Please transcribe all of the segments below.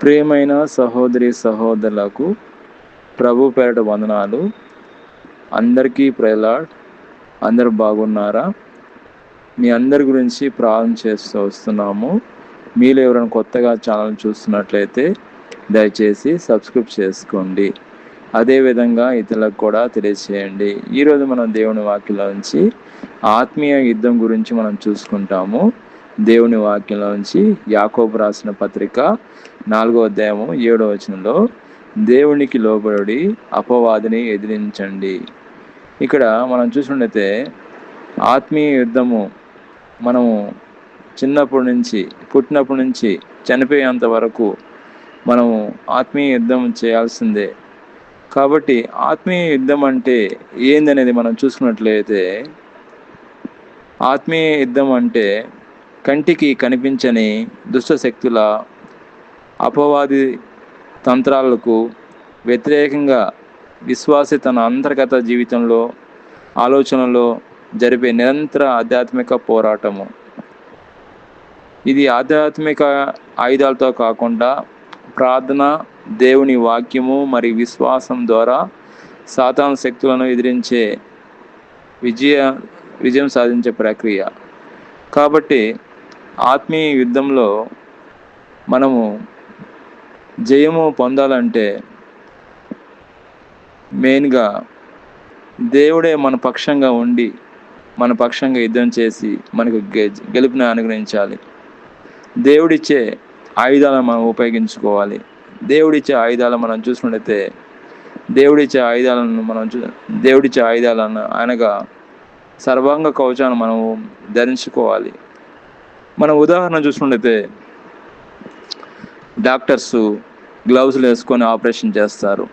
ప్రియమైన సహోదరి సహోదరులకు ప్రభు పేరిట వందనాలు. అందరికీ ప్రైలాడ్. అందరూ బాగున్నారా? మీ అందరి గురించి ప్రార్థన చేస్తూ వస్తున్నాము. మీలో ఎవరైనా కొత్తగా ఛానల్ చూస్తున్నట్లయితే దయచేసి సబ్స్క్రైబ్ చేసుకోండి. అదేవిధంగా ఇతరులకు కూడా తెలియజేయండి. ఈరోజు మనం దేవుని వాక్యంలో నుంచి ఆత్మీయ యుద్ధం గురించి మనం చూసుకుంటాము. దేవుని వాక్యంలో నుంచి యాకోబు రాసిన పత్రిక 4వ అధ్యాయము 7వ వచనంలో దేవునికి లోబడి అపవాదిని ఎదిరించండి. ఇక్కడ మనం చూసినట్లయితే ఆత్మీయ యుద్ధము మనము పుట్టినప్పటి నుంచి చనిపోయేంత వరకు మనము ఆత్మీయ యుద్ధం చేయాల్సిందే. కాబట్టి ఆత్మీయ యుద్ధం అంటే ఏందనేది మనం చూసుకున్నట్లయితే, ఆత్మీయ యుద్ధం అంటే కంటికి కనిపించని దుష్ట శక్తుల అపవాది తంత్రాలకు వ్యతిరేకంగా విశ్వాసి తన అంతర్గత జీవితంలో ఆలోచనలో జరిపే నిరంతర ఆధ్యాత్మిక పోరాటము. ఇది ఆధ్యాత్మిక ఆయుధాలతో కాకుండా ప్రార్థన, దేవుని వాక్యము మరియు విశ్వాసం ద్వారా సాతాను శక్తులను ఎదిరించే విజయం సాధించే ప్రక్రియ. కాబట్టి ఆత్మీయ యుద్ధంలో మనము జయము పొందాలంటే మెయిన్గా దేవుడే మన పక్షంగా ఉండి మన పక్షంగా యుద్ధం చేసి మనకు గెలుపుని అనుగ్రహించాలి. దేవుడిచ్చే ఆయుధాలను మనం ఉపయోగించుకోవాలి. దేవుడిచ్చే ఆయుధాలను మనం చూసుకున్నట్లయితే దేవుడిచ్చే ఆయుధాలను అనగా సర్వాంగ కవచాన్ని మనము ధరించుకోవాలి. మనం ఉదాహరణ చూసుకున్నట్లయితే డాక్టర్స్ గ్లౌజులు వేసుకొని ఆపరేషన్ చేస్తారు.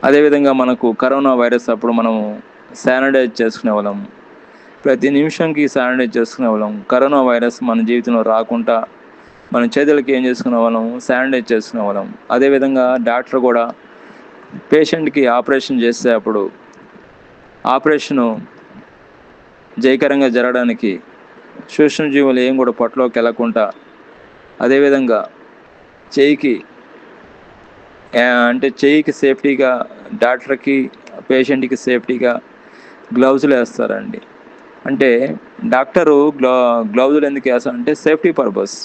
అదేవిధంగా మనకు కరోనా వైరస్ అప్పుడు మనము శానిటైజ్ చేసుకునే వాళ్ళం. ప్రతి నిమిషంకి శానిటైజ్ చేసుకునే వాళ్ళం. కరోనా వైరస్ మన జీవితంలో రాకుండా మన చేతులకి ఏం చేసుకునే వాళ్ళం? శానిటైజ్ చేసుకునే వాళ్ళం. అదేవిధంగా డాక్టర్ కూడా పేషెంట్కి ఆపరేషన్ చేస్తే అప్పుడు ఆపరేషను జయకరంగా జరగడానికి సూక్ష్మజీవులు ఏం కూడా పొట్టలోకి వెళ్ళకుండా, అదేవిధంగా చెయ్యికి సేఫ్టీగా డాక్టర్కి పేషెంట్కి సేఫ్టీగా గ్లౌజులు వేస్తారండి. అంటే డాక్టరు గ్లౌజులు ఎందుకు వేస్తారంటే సేఫ్టీ పర్పస్,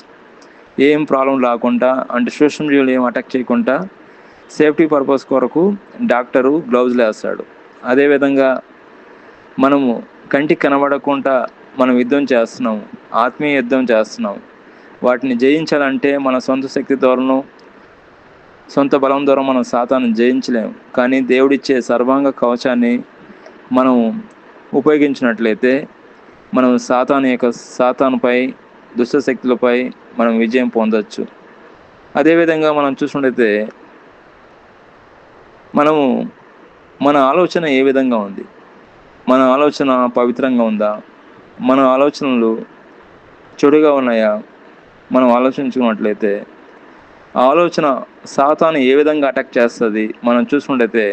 ఏం ప్రాబ్లం రాకుండా, అంటే సూక్ష్మజీవులు ఏం అటాక్ చేయకుండా సేఫ్టీ పర్పస్ కొరకు డాక్టరు గ్లౌజులు వేస్తాడు. అదేవిధంగా మనము కంటికి కనబడకుండా మనం యుద్ధం చేస్తున్నాం, ఆత్మీయ యుద్ధం చేస్తున్నాం. వాటిని జయించాలంటే మన సొంత శక్తి ద్వారాను సొంత బలం ద్వారా మనం సాతాను జయించలేము. కానీ దేవుడిచ్చే సర్వాంగ కవచాన్ని మనం ఉపయోగించినట్లయితే మనం సాతానుపై దుష్ట శక్తులపై మనం విజయం పొందవచ్చు. అదేవిధంగా మనం చూసినట్లయితే మనము మన ఆలోచన ఏ విధంగా ఉంది? మన ఆలోచన పవిత్రంగా ఉందా? మన ఆలోచనలు చెడుగా ఉన్నాయా? మనం ఆలోచించుకున్నట్లయితే ఆలోచన సాతాను ఏ విధంగా అటాక్ చేస్తుంది మనం చూసుకున్నట్లయితే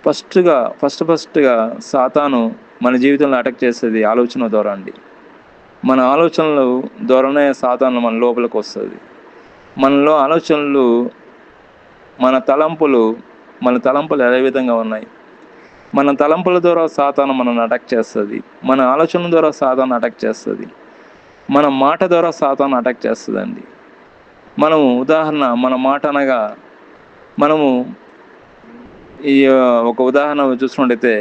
ఫస్ట్గా సాతాను మన జీవితంలో అటాక్ చేస్తుంది ఆలోచన ద్వారా అండి. మన ఆలోచనలు ద్వారానే సాతాను మన లోపలికి వస్తుంది. మనలో ఆలోచనలు, మన తలంపులు ఏ విధంగా ఉన్నాయి? మన తలంపుల ద్వారా సాతాను మనల్ని అటాక్ చేస్తుంది. మన ఆలోచనల ద్వారా సాతాను అటాక్ చేస్తుంది. మన మాట ద్వారా సాతాను అటాక్ చేస్తుందండి. మనము ఉదాహరణ, మన మాట అనగా మనము ఈ ఒక ఉదాహరణ చూసుకున్నట్టయితే,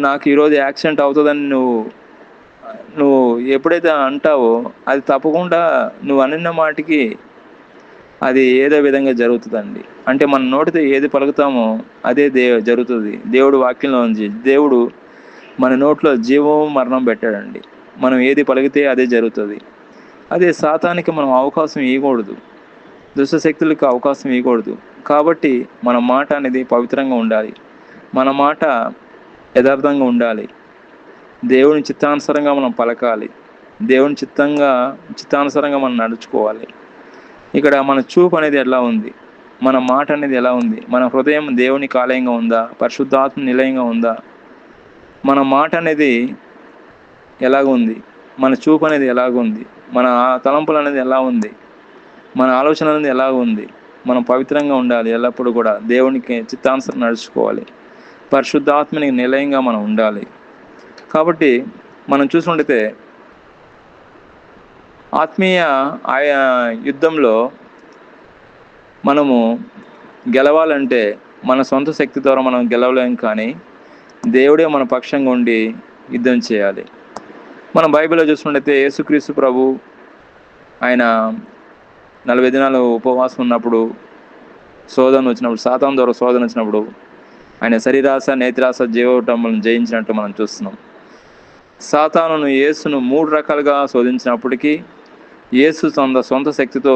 నాకు ఈరోజు యాక్సిడెంట్ అవుతుందని నువ్వు ఎప్పుడైతే అంటావో అది తప్పకుండా నువ్వు అనిన మాటికి అది ఏదో విధంగా జరుగుతుందండి. అంటే మన నోటితో ఏది పలుకుతామో అదే జరుగుతుంది. దేవుడు వాక్యంలో ఉంది, దేవుడు మన నోట్లో జీవం మరణం పెట్టాడండి. మనం ఏది పలికితే అదే జరుగుతుంది. అదే సాతానికి మనం అవకాశం ఇవ్వకూడదు, దుష్ట శక్తులకు అవకాశం ఇవ్వకూడదు. కాబట్టి మన మాట అనేది పవిత్రంగా ఉండాలి, మన మాట యథార్థంగా ఉండాలి. దేవుని చిత్తానుసారంగా మనం పలకాలి, దేవుని చిత్తానుసారంగా మనం నడుచుకోవాలి. ఇక్కడ మన చూపు అనేది ఎలా ఉంది? మన మాట అనేది ఎలా ఉంది? మన హృదయం దేవునికి ఆలయంగా ఉందా? పరిశుద్ధాత్మ నిలయంగా ఉందా? మన మాట అనేది ఎలాగుంది? మన చూపు అనేది ఎలాగుంది? మన తలంపులు అనేది ఎలా ఉంది, మన ఆలోచన అనేది ఎలా ఉంది. మనం పవిత్రంగా ఉండాలి, ఎల్లప్పుడూ కూడా దేవునికి చిత్తానుసారం నడుచుకోవాలి, పరిశుద్ధాత్మని నిలయంగా మనం ఉండాలి. కాబట్టి మనం చూసుకుంటే ఆత్మీయ యుద్ధంలో మనము గెలవాలంటే మన సొంత శక్తి ద్వారా మనం గెలవలేం, కానీ దేవుడే మన పక్షంగా ఉండి యుద్ధం చేయాలి. మనం బైబిల్లో చూసుకుంటే యేసుక్రీస్తు ప్రభు ఆయన 40 దినాలు ఉపవాసం ఉన్నప్పుడు శోధన వచ్చినప్పుడు, సాతాను ద్వారా శోధన వచ్చినప్పుడు ఆయన శరీరాశ, నేత్రాశ, జీవోటములను జయించినట్టు మనం చూస్తున్నాం. సాతానును యేసును 3 రకాలుగా శోధించినప్పటికీ యేసు సొంత శక్తితో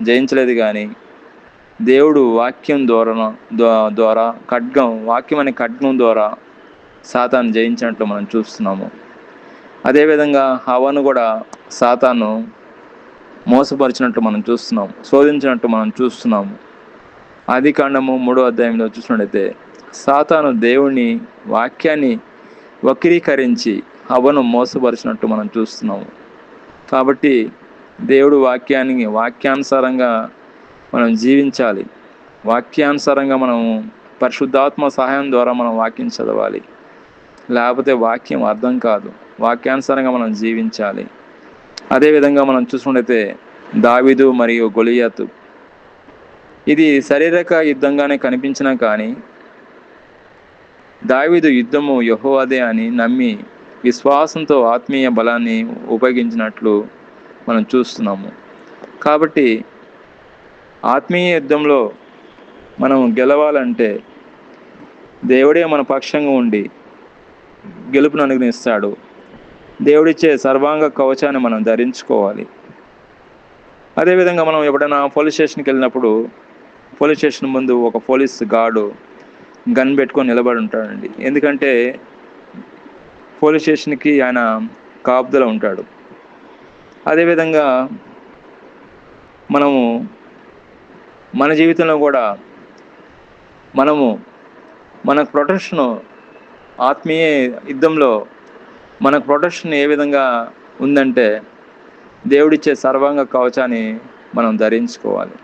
జయించలేదు, కానీ దేవుడు వాక్యం ద్వారా వాక్యం అనే ఖడ్గం ద్వారా సాతాను జయించినట్లు మనం చూస్తున్నాము. అదేవిధంగా హవ్వను కూడా సాతాను మోసపరిచినట్టు మనం చూస్తున్నాం, శోధించినట్టు మనం చూస్తున్నాము. ఆదికాండము 3వ అధ్యాయంలో చూసినట్లయితే సాతాను దేవుని వాక్యాన్ని వక్రీకరించి హవ్వను మోసపరిచినట్టు మనం చూస్తున్నాము. కాబట్టి దేవుడు వాక్యానుసారంగా మనం జీవించాలి. వాక్యానుసారంగా మనం పరిశుద్ధాత్మ సహాయం ద్వారా మనం వాక్యం చదవాలి, లేకపోతే వాక్యం అర్థం కాదు. వాక్యానుసారంగా మనం జీవించాలి. అదేవిధంగా మనం చూసుకుంటే దావీదు మరియు గొలియాతు, ఇది శారీరక యుద్ధంగానే కనిపించినా కానీ దావీదు యుద్ధము యెహోవాదే అని నమ్మి విశ్వాసంతో ఆత్మీయ బలాన్ని ఉపయోగించినట్లు మనం చూస్తున్నాము. కాబట్టి ఆత్మీయ యుద్ధంలో మనం గెలవాలంటే దేవుడే మన పక్షంగా ఉండి గెలుపును అనుగ్రహిస్తాడు. దేవుడిచ్చే సర్వాంగ కవచాన్ని మనం ధరించుకోవాలి. అదేవిధంగా మనం ఎప్పుడైనా పోలీస్ స్టేషన్కి వెళ్ళినప్పుడు పోలీస్ స్టేషన్ ముందు ఒక పోలీస్ గార్డు గన్ పెట్టుకొని నిలబడి ఉంటాడండి. ఎందుకంటే పోలీస్ స్టేషన్కి ఆయన కాపుదల ఉంటాడు. అదేవిధంగా మనము మన జీవితంలో కూడా మనకు ప్రొటెక్షన్, ఆత్మీయ యుద్ధంలో మనకు ప్రొటెక్షన్ ఏ విధంగా ఉందంటే దేవుడిచ్చే సర్వాంగ కవచాన్ని మనం ధరించుకోవాలి.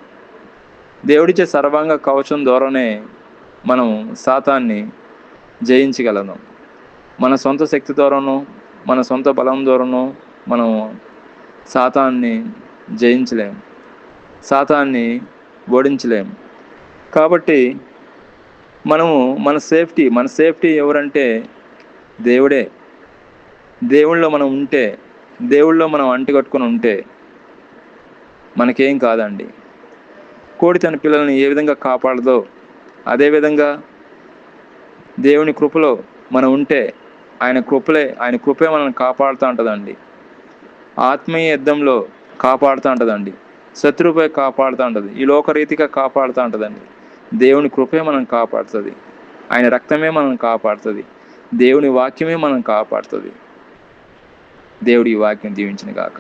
దేవుడిచ్చే సర్వాంగ కవచం ద్వారానే మనం సాతాన్ని జయించగలను. మన సొంత శక్తి ద్వారాను, మన సొంత బలం ద్వారాను మనం సాతాన్ని జయించలేము, సాతాన్ని ఓడించలేము. కాబట్టి మన సేఫ్టీ ఎవరంటే దేవుడే. దేవుళ్ళో మనం ఉంటే, దేవుళ్ళో మనం అంటికట్టుకొని ఉంటే మనకేం కాదండి. కోడి తన పిల్లల్ని ఏ విధంగా కాపాడదో అదేవిధంగా దేవుని కృపలో మనం ఉంటే ఆయన కృపే మనల్ని కాపాడుతూ ఉంటుందండి. ఆత్మీయ యుద్ధంలో కాపాడుతూ ఉంటుందండి, శత్రువుపై కాపాడుతూ ఉంటుంది, ఈ లోకరీతిగా కాపాడుతూ ఉంటుందండి. దేవుని కృపే మనం కాపాడుతుంది, ఆయన రక్తమే మనం కాపాడుతుంది, దేవుని వాక్యమే మనం కాపాడుతుంది. దేవుడి వాక్యం దీవించిన గాక.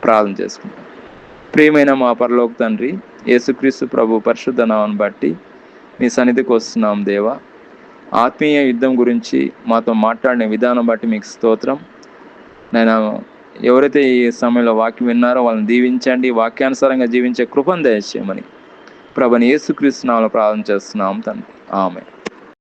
ప్రార్థన చేసుకుంటాం. ప్రియమైన మా పరలోక తండ్రి, యేసుక్రీస్తు ప్రభు పరిశుద్ధ నామమును బట్టి మీ సన్నిధికి వస్తున్నాం దేవా. ఆత్మీయ యుద్ధం గురించి మాతో మాట్లాడిన విధానం బట్టి మీకు స్తోత్రం. నేను ఎవరైతే ఈ సమయంలో వాక్యం విన్నారో వాళ్ళని దీవించండి, వాక్యానుసారంగా జీవించే కృపను దయచేయమని ప్రభుని యేసుక్రీస్తు నామములో ప్రార్థన చేస్తున్నాం తండ్రి. ఆమేన్.